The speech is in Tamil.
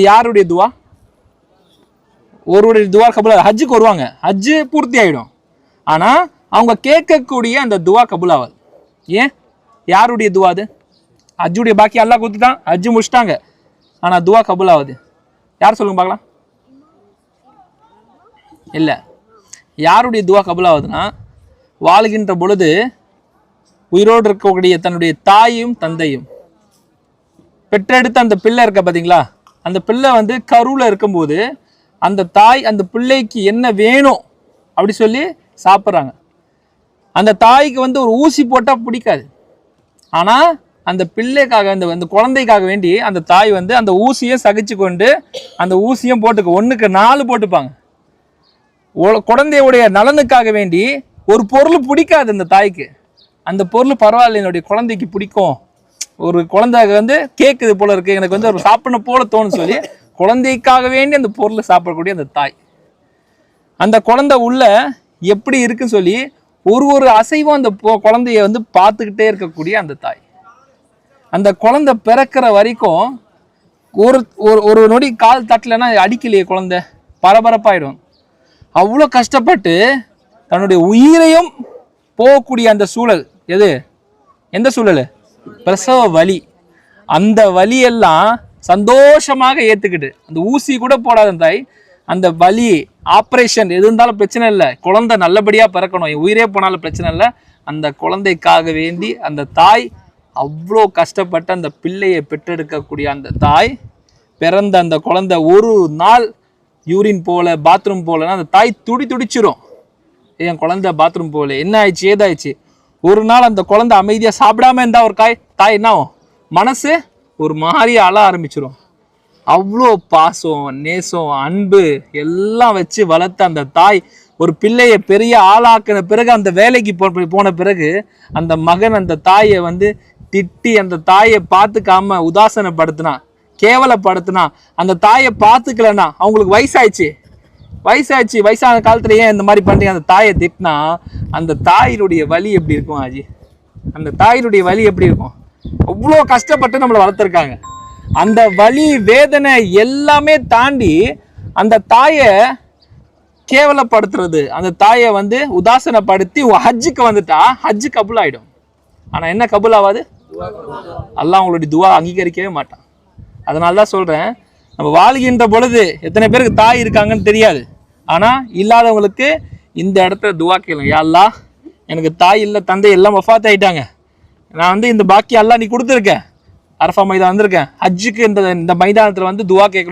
யாருடைய துவா? ஒருவருடைய துவா கபூல். ஹஜ்ஜுக்கு வருவாங்க, ஹஜ்ஜு பூர்த்தி ஆகிடும், ஆனால் அவங்க கேட்கக்கூடிய அந்த துவா கபூல் ஆகாது. ஏன்? யாருடைய துவா அது? ஹஜ்ஜுடைய பாக்கி அல்லாஹ் கொடுத்துட்டான், ஹஜ்ஜு முடிச்சிட்டாங்க, ஆனால் துவா கபூல் ஆகுது. யார் சொல்லுங்க பார்க்கலாம்? இல்லை. யாருடைய துவா கபூல் ஆகுதுன்னா, வாழ்கின்ற பொழுது உயிரோடு இருக்கக்கூடிய தன்னுடைய தாயும் தந்தையும் பெற்றெடுத்த அந்த பிள்ளை இருக்க பார்த்தீங்களா, அந்த பிள்ளை கருவில் இருக்கும்போது அந்த தாய் அந்த பிள்ளைக்கு என்ன வேணும் அப்படி சொல்லி சாப்பிட்றாங்க. அந்த தாய்க்கு ஒரு ஊசி போட்டால் பிடிக்காது, ஆனால் அந்த பிள்ளைக்காக அந்த குழந்தைக்காக வேண்டி அந்த தாய் அந்த ஊசியை சகிச்சு கொண்டு அந்த ஊசியும் போட்டுக்க 1க்கு 4 போட்டுப்பாங்க. குழந்தையுடைய நலனுக்காக வேண்டி ஒரு பொருள் பிடிக்காது அந்த தாய்க்கு, அந்த பொருள் பரவாயில்ல என்னுடைய குழந்தைக்கு பிடிக்கும், ஒரு குழந்தை கேட்குது போல இருக்கு, எனக்கு ஒரு சாப்பிடணும் போல தோணுன்னு சொல்லி குழந்தைக்காக வேண்டி அந்த பொருளை சாப்பிடக்கூடிய அந்த தாய், அந்த குழந்தை உள்ள எப்படி இருக்குன்னு சொல்லி ஒரு அசைவும் அந்த குழந்தைய பார்த்துக்கிட்டே இருக்கக்கூடிய அந்த தாய், அந்த குழந்தை பிறக்கிற வரைக்கும் ஒரு நொடி கால் தட்டலைன்னா அடிக்கலையே குழந்தை, பரபரப்பாயிடும். அவ்வளோ கஷ்டப்பட்டு தன்னுடைய உயிரையும் போகக்கூடிய அந்த சூழல் எது? எந்த சூழல்? பிரசவ வலி. அந்த வலியெல்லாம் சந்தோஷமாக ஏற்றுக்கிட்டு அந்த ஊசி கூட போடாத தாய், அந்த வலி ஆப்ரேஷன் எது இருந்தாலும் பிரச்சனை இல்லை, குழந்தை நல்லபடியாக பிறக்கணும், உயிரே போனாலும் பிரச்சனை இல்லை, அந்த குழந்தைக்காக வேண்டி அந்த தாய் அவ்வளோ கஷ்டப்பட்டு அந்த பிள்ளையை பெற்றெடுக்கக்கூடிய அந்த தாய், பிறந்த அந்த குழந்தை ஒரு நாள் யூரின் போல பாத்ரூம் போலன்னா அந்த தாய் துடிச்சிரும். என் குழந்தை பாத்ரூம் போகல, என்ன ஆயிடுச்சு ஏதாயிடுச்சு. ஒரு நாள் அந்த குழந்தை அமைதியாக சாப்பிடாம இருந்தா ஒரு தாய் என்ன ஆகும்? மனசு ஒரு மாதிரி அழ ஆரம்பிச்சிடும். அவ்வளோ பாசம், நேசம், அன்பு எல்லாம் வச்சு வளர்த்த அந்த தாய் ஒரு பிள்ளையை பெரிய ஆளாக்கின பிறகு, அந்த வேலைக்கு போன பிறகு அந்த மகன் அந்த தாயை திட்டி அந்த தாயை பார்த்துக்காம உதாசனப்படுத்தினா, கேவலப்படுத்தினா, அந்த தாயை பார்த்துக்கலன்னா, அவங்களுக்கு வயசாயிடுச்சு, வயசான காலத்துல ஏன் இந்த மாதிரி பண்றீங்க, அந்த தாயை திட்டினா அந்த தாயினுடைய வலி எப்படி இருக்கும் ஆஜி? அந்த தாயினுடைய வலி எப்படி இருக்கும்? அவ்வளோ கஷ்டப்பட்டு நம்மளை வளர்த்துருக்காங்க. அந்த வலி வேதனை எல்லாமே தாண்டி அந்த தாயை கேவலப்படுத்துறது, அந்த தாயை உதாசனப்படுத்தி ஹஜ்ஜுக்கு வந்துட்டா ஹஜ்ஜு கபூல் ஆயிடும். ஆனால் என்ன கபூல் ஆகாது? அல்லாஹ் அவங்களுடைய துவா அங்கீகரிக்கவே மாட்டான். அதனால தான் சொல்கிறேன், நம்ம வாழ்கின்ற பொழுது எத்தனை பேருக்கு தாய் இருக்காங்கன்னு தெரியாது, ஆனால் இல்லாதவங்களுக்கு இந்த இடத்துல துவா கேளுங்க. யா அல்லாஹ், எனக்கு தாய் இல்லை தந்தை எல்லாம் வஃபாத் ஆகிட்டாங்க, நான் இந்த பாக்கி அல்லாஹ் நீ கொடுத்துருக்கேன், அரஃபா மைதானம் வந்திருக்கேன், ஹஜ்ஜுக்கு இந்த மைதானத்தில் துவா கேட்கணும்.